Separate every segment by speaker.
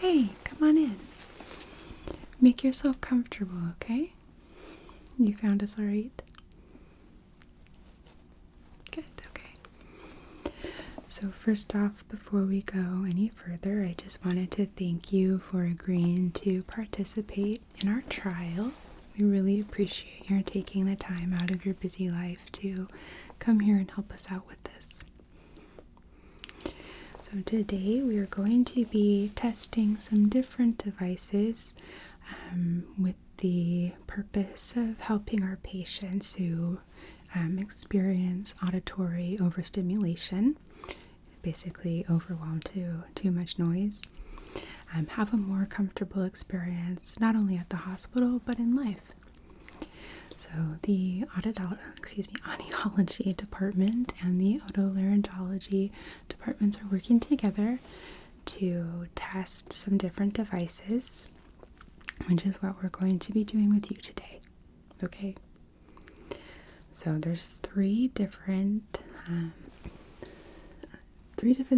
Speaker 1: Hey, come on in. Make yourself comfortable, okay? You found us all right? Good, okay. So first off, before we go any further, I just wanted to thank you for agreeing to participate in our trial. We really appreciate your taking the time out of your busy life to come here and help us out with this. So today we are going to be testing some different devices with the purpose of helping our patients who experience auditory overstimulation, basically overwhelmed to too much noise, have a more comfortable experience not only at the hospital but in life. So the audiology department and the otolaryngology departments are working together to test some different devices, which is what we're going to be doing with you today. Okay? So there's three different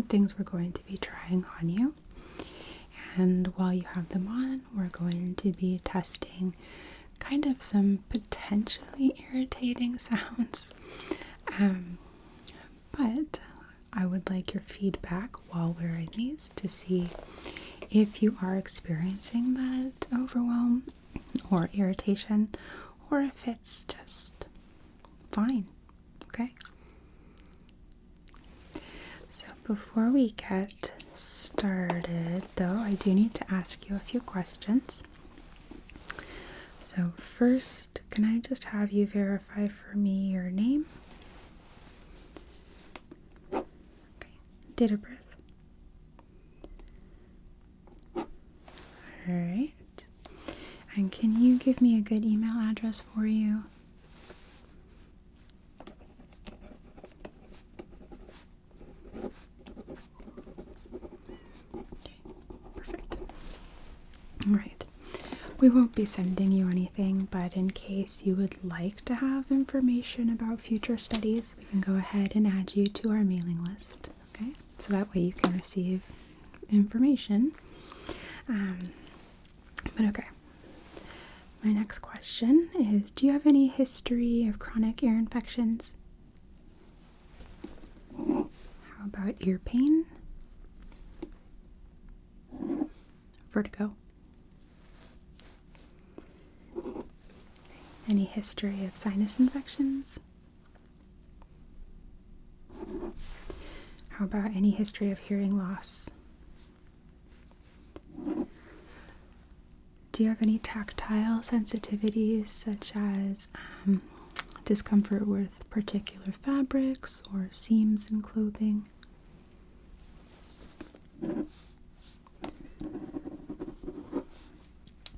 Speaker 1: things we're going to be trying on you. And while you have them on, we're going to be testing kind of some potentially irritating sounds. But I would like your feedback while wearing these to see if you are experiencing that overwhelm or irritation, or if it's just fine. Okay? So before we get started, though, I do need to ask you a few questions. So first, can I just have you verify for me your name? Okay. Date of birth? Alright. And can you give me a good email address for you? Okay, perfect. Alright. We won't be sending you anything, but in case you would like to have information about future studies, we can go ahead and add you to our mailing list, okay? So that way you can receive information. But okay. My next question is, do you have any history of chronic ear infections? How about ear pain? Vertigo? Any history of sinus infections? How about any history of hearing loss? Do you have any tactile sensitivities, such as discomfort with particular fabrics or seams in clothing?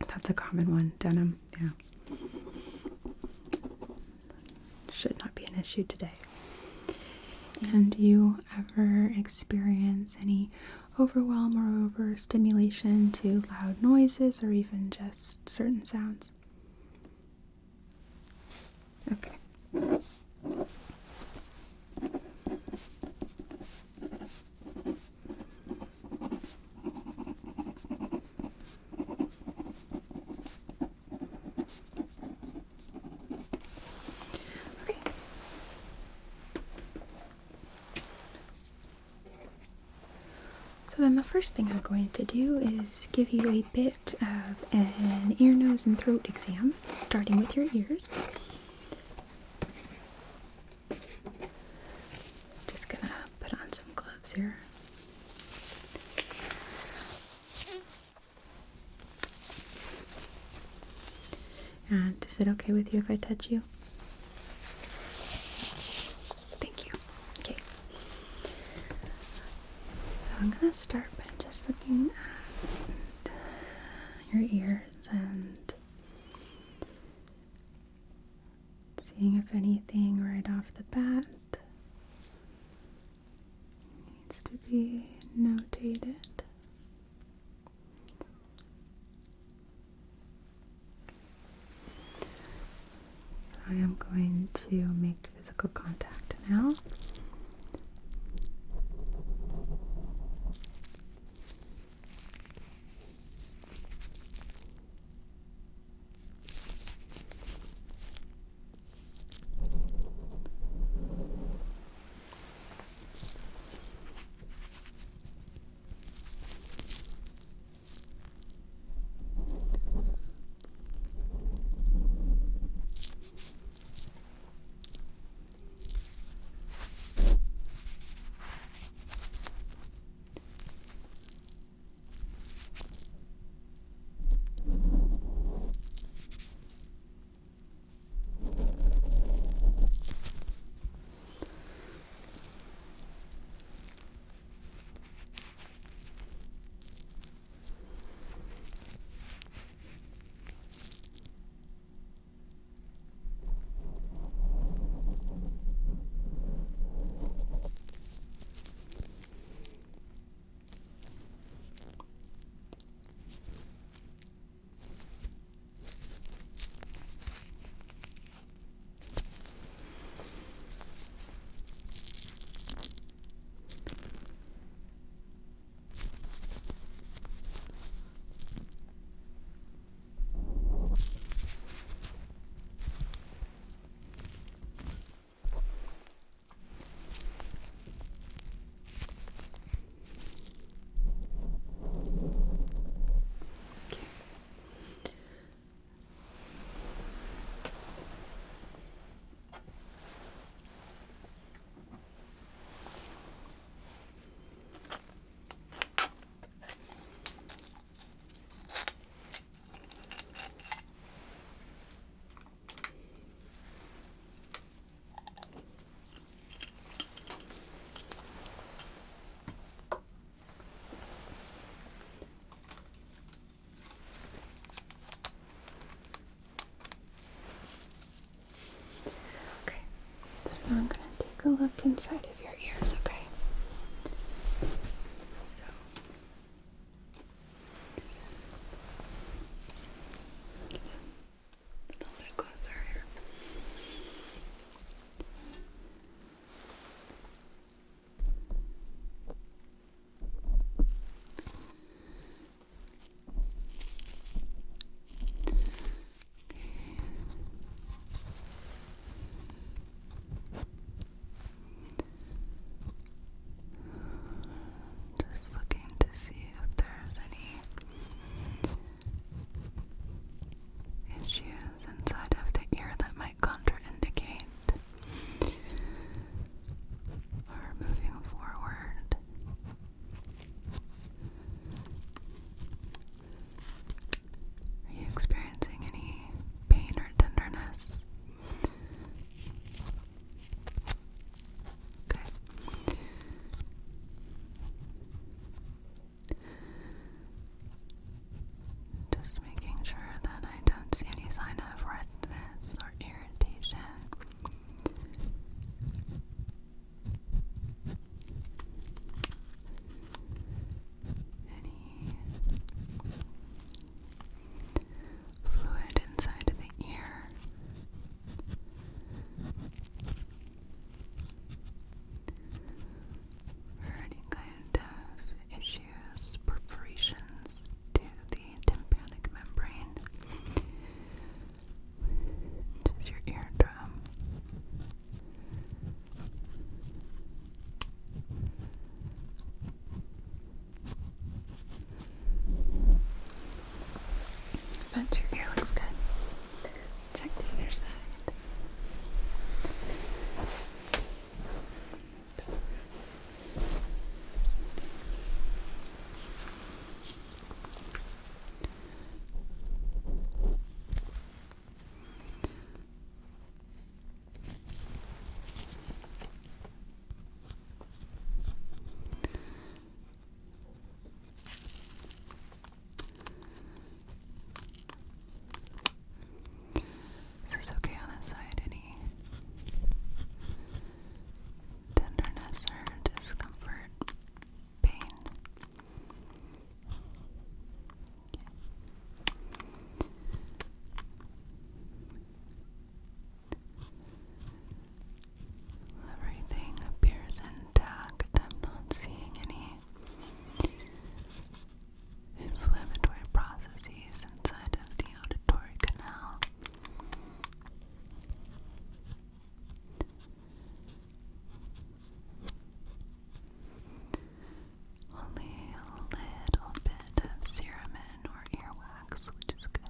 Speaker 1: That's a common one, denim, yeah. Should not be an issue today. And do you ever experience any overwhelm or overstimulation to loud noises or even just certain sounds? Okay. So then the first thing I'm going to do is give you a bit of an ear, nose, and throat exam, starting with your ears. Just gonna put on some gloves here. And is it okay with you if I touch you? Thank you. Okay. So I'm gonna start by just looking at your ears and seeing if anything right off the bat needs to be notated. I am going to make physical contact now. inside of your ears, okay? So, a little bit closer here. Just looking to see if there's any issues inside of the ear that might contraindicate or moving forward. Are you experiencing any pain or tenderness? Okay. Just making sure that I don't see any sign of redness or irritation. Any fluid inside of the ear. Or any kind of issues, perforations to the tympanic membrane. Just your eardrum. But your ear looks good. Check the other side. Is this okay on this side? Any tenderness or discomfort? Pain? Everything appears intact. I'm not seeing any inflammatory processes inside of the auditory canal. Only a little bit of cerumen or earwax, which is good.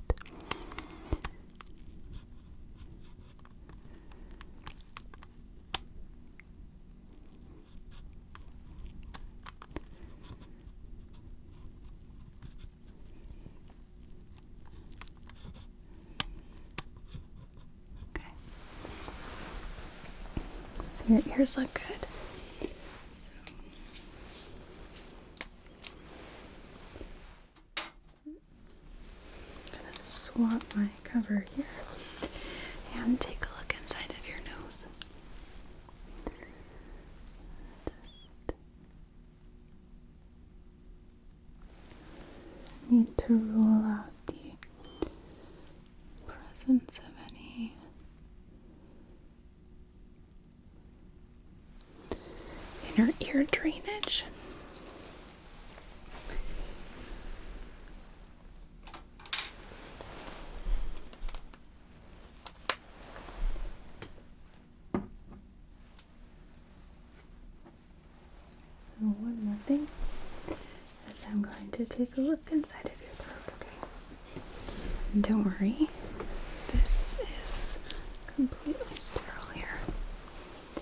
Speaker 1: Okay. So your ears look good. I'm gonna swap my cover here and take a look inside of your nose. Just need to rule out the presence of any inner ear drainage. So one more thing is I'm going to take a look inside of your throat, okay? And don't worry, this is completely sterile here. So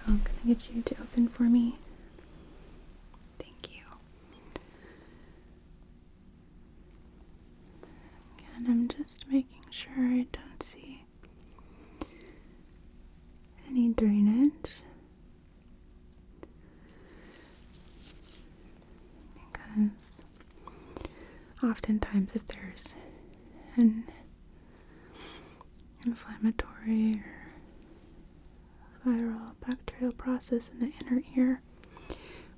Speaker 1: I'm gonna get you to open for me. Thank you. Again, I'm just making sure I don't see any drainage. Because oftentimes if there's an inflammatory or viral bacterial process in the inner ear.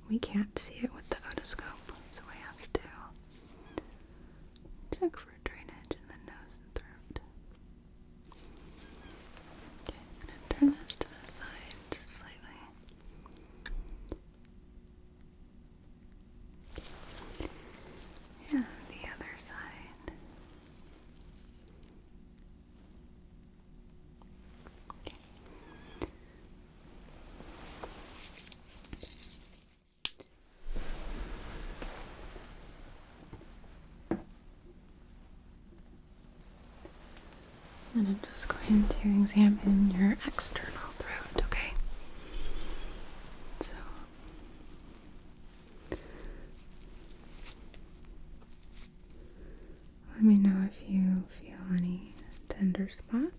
Speaker 1: We can't see it with the otoscope, so we have to check for drainage in the nose and throat. Okay, I'm going to turn this to the side just slightly. And the other side. Okay. And I'm just going to examine your external throat, okay? So, let me know if you feel any tender spots.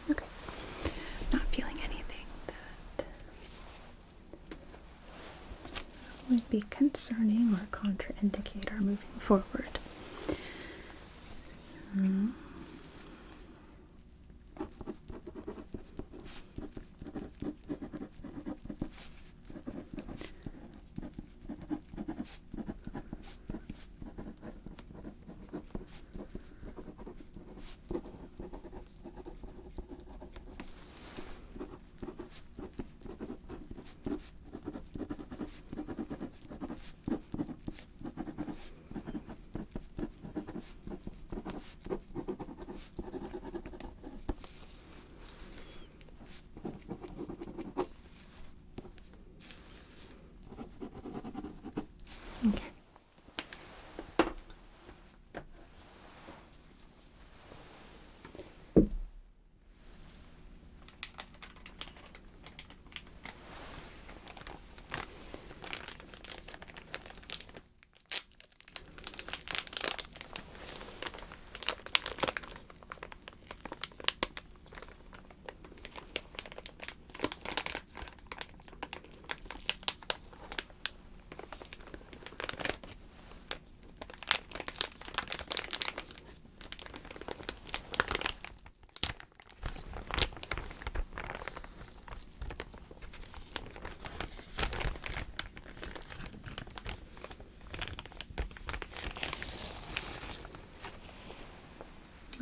Speaker 1: Okay, not feeling anything that would be concerning or contraindicate our moving forward. So, okay.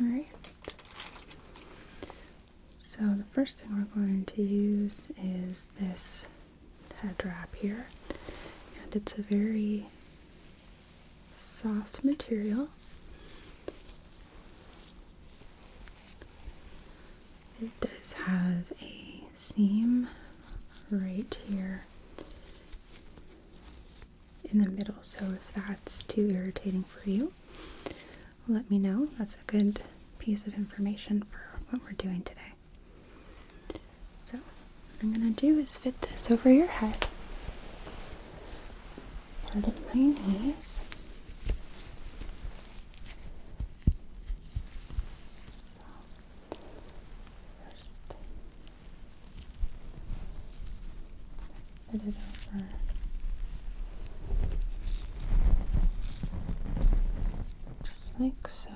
Speaker 1: Alright. So the first thing we're going to use is this head wrap here. And it's a very soft material. It does have a seam right here in the middle, so if that's too irritating for you, let me know. That's a good piece of information for what we're doing today. So what I'm going to do is fit this over your head. Pardon my knees. Put it over. Just like so.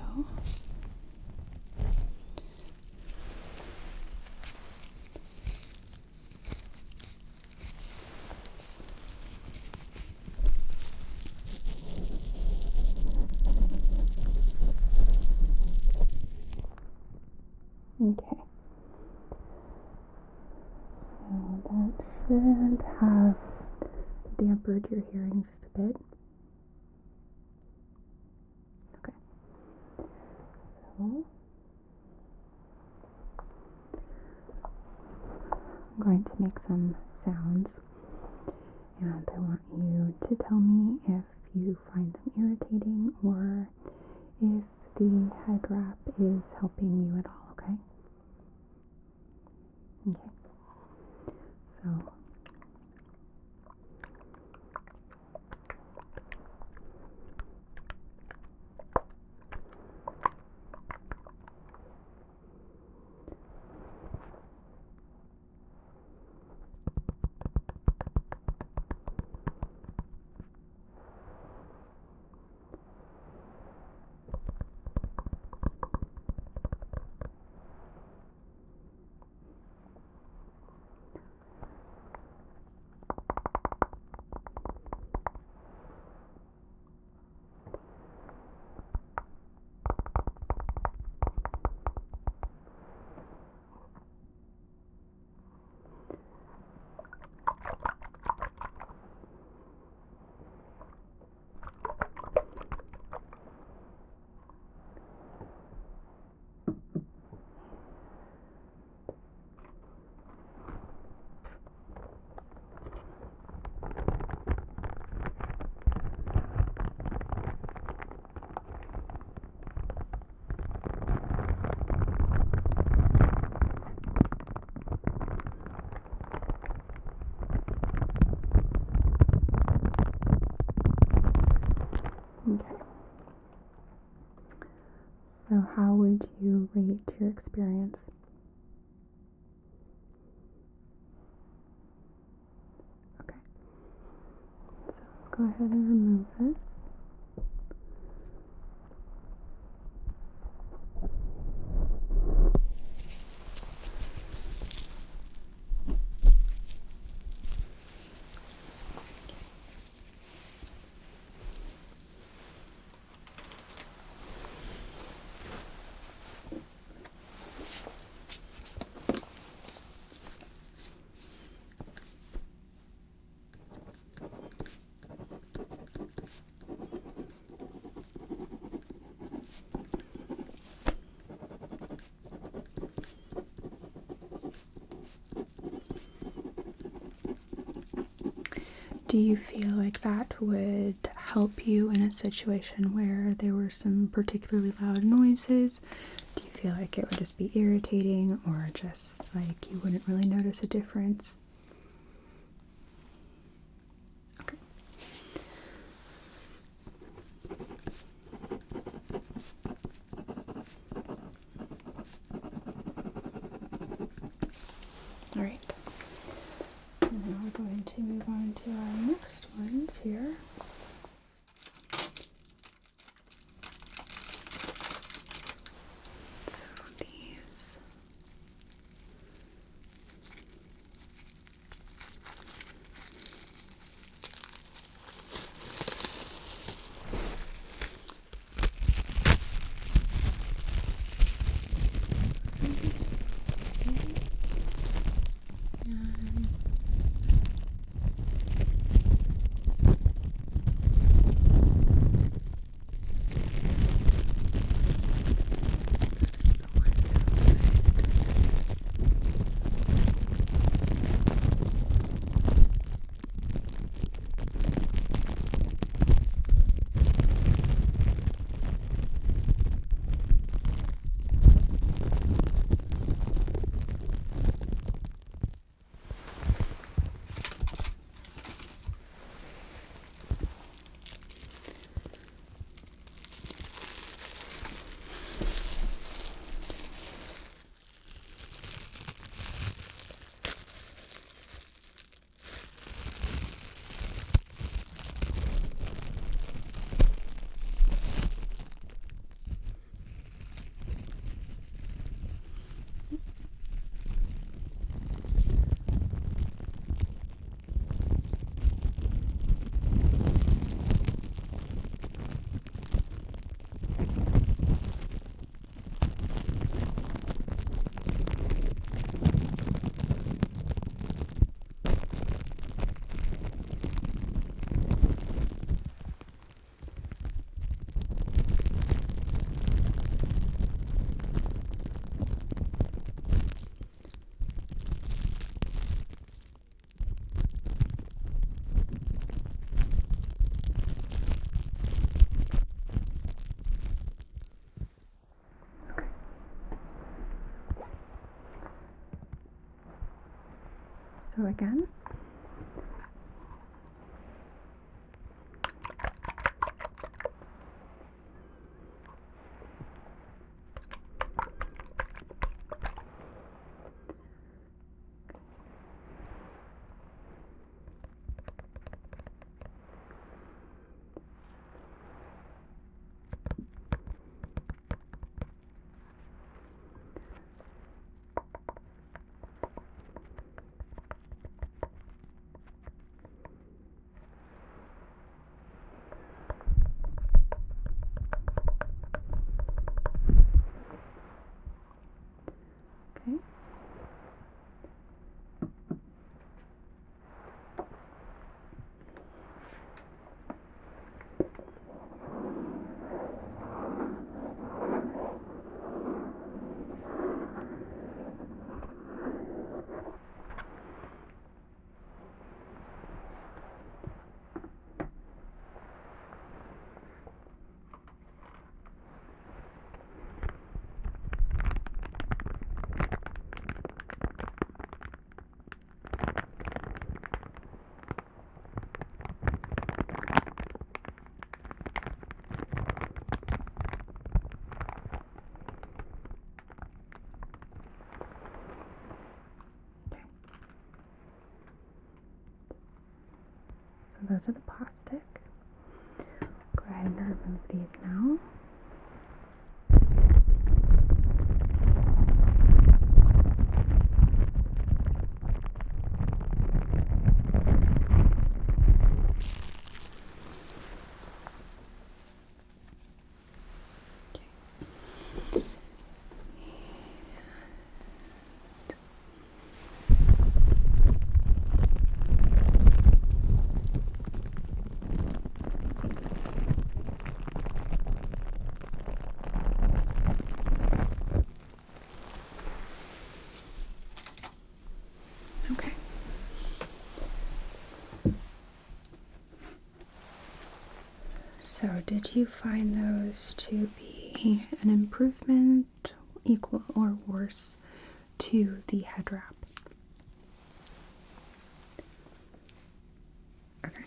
Speaker 1: Okay. So that should have dampened your hearing just a bit? Okay. So I'm going to make some sounds, and I want you to tell me if you find them irritating or if the head wrap is helping you at all, okay? Okay. So okay. So how would you rate your experience? Okay. So go ahead and remove this. Do you feel like that would help you in a situation where there were some particularly loud noises? Do you feel like it would just be irritating, or just like you wouldn't really notice a difference? Okay. All right. So now we're going to move on to our next ones here. So these. So again. Okay. So those are the plastic. Go ahead and remove these now. Okay. So, did you find those to be an improvement, equal, or worse to the head wrap? Okay.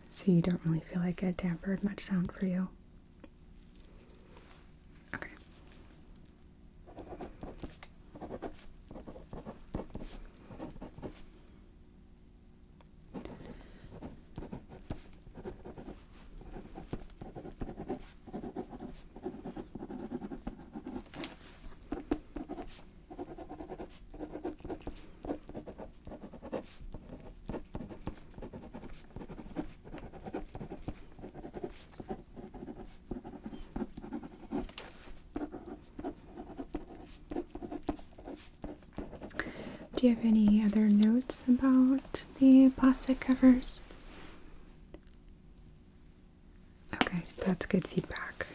Speaker 1: So, you don't really feel like it dampened much sound for you? Okay. Do you have any other notes about the plastic covers? Okay, that's good feedback.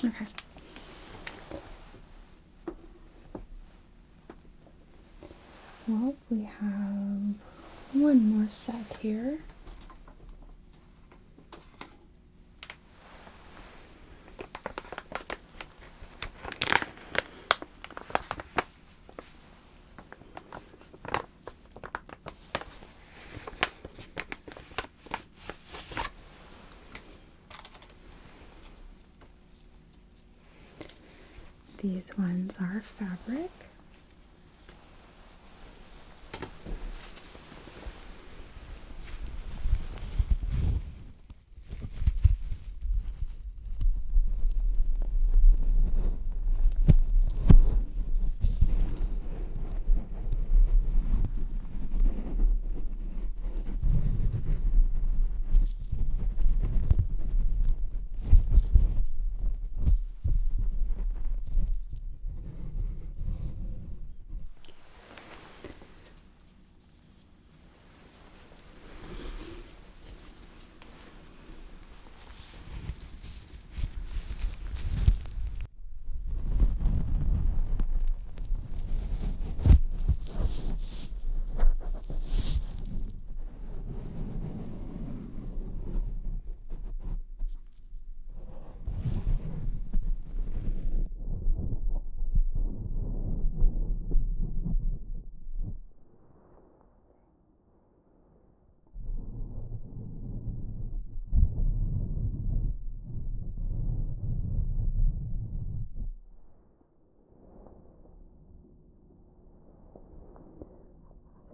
Speaker 1: Okay. Well, we have one more set here. These ones are fabric.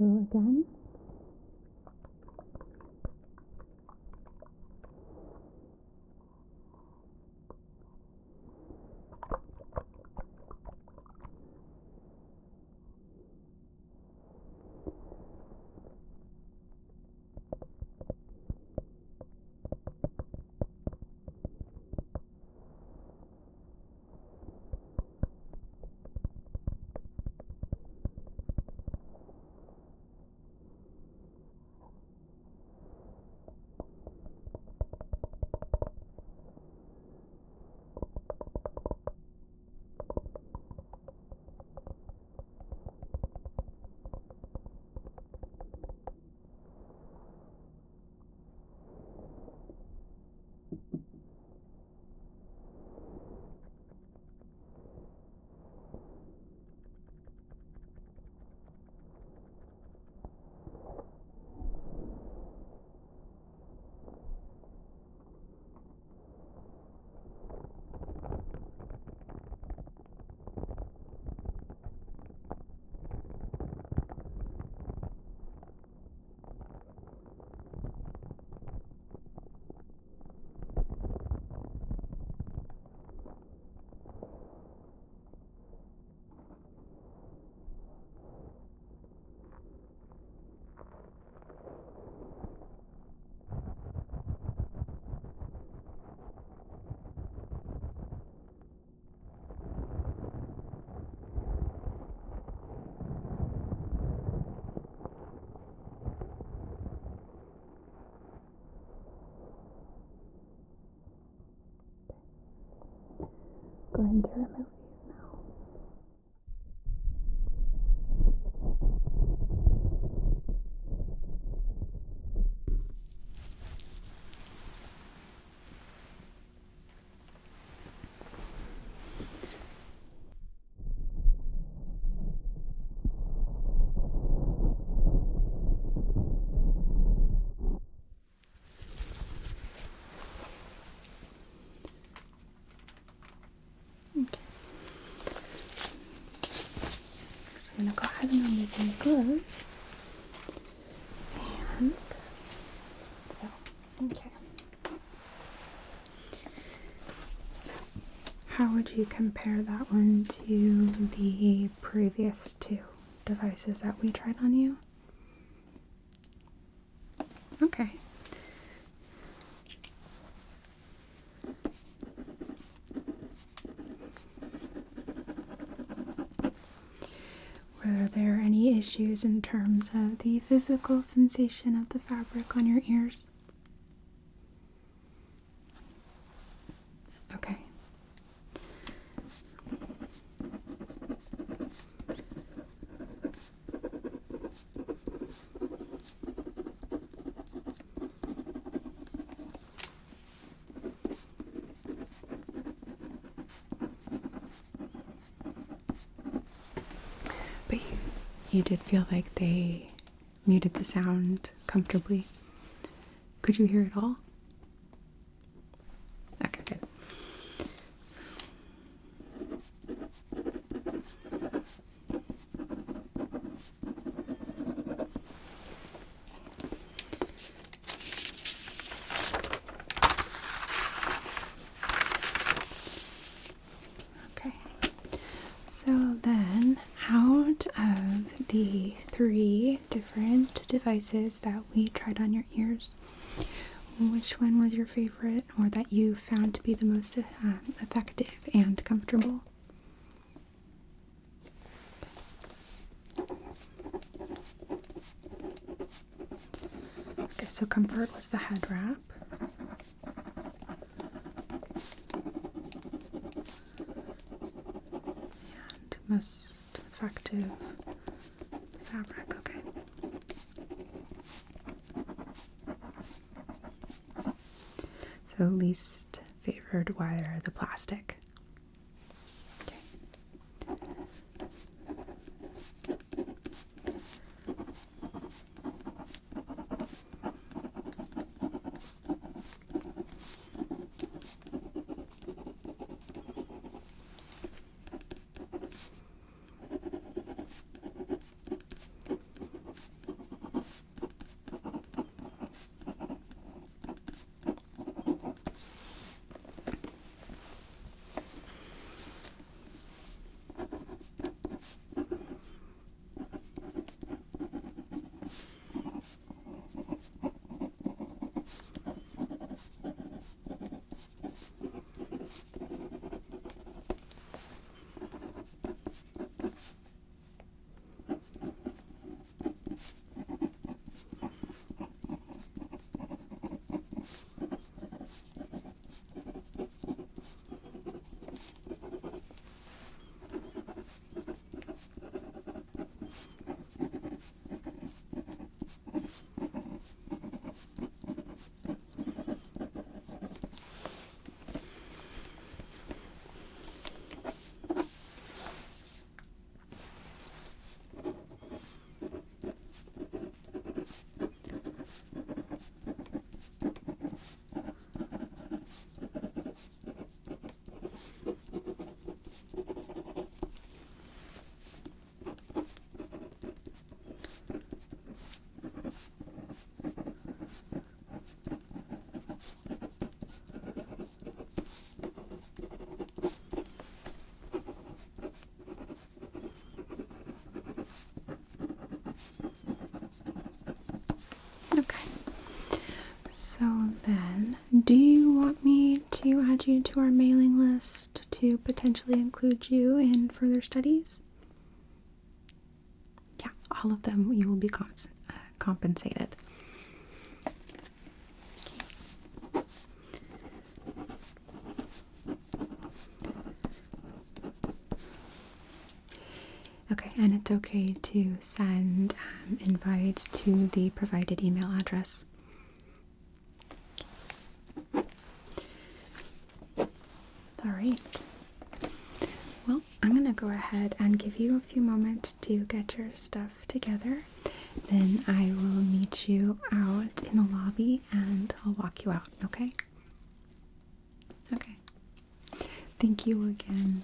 Speaker 1: So again, going to remove these now. Okay. So I'm going to go ahead and remove my gloves. And so, okay. How would you compare that one to the previous two devices that we tried on you? Okay. Were there any issues in terms of the physical sensation of the fabric on your ears? Okay. But you did feel like they muted the sound comfortably. Could you hear it all? Okay, good. Okay. So then, out of the 3 different devices that we tried on your ears, which one was your favorite, or that you found to be the most effective and comfortable? Okay, so comfort was the head wrap. And most effective fabric, okay. So least favored wire, the plastic. Okay. Do you want me to add you to our mailing list to potentially include you in further studies? Yeah, all of them you will be compensated. Okay, and it's okay to send invites to the provided email address. All right. Well, I'm going to go ahead and give you a few moments to get your stuff together. Then I will meet you out in the lobby and I'll walk you out, okay? Okay. Thank you again.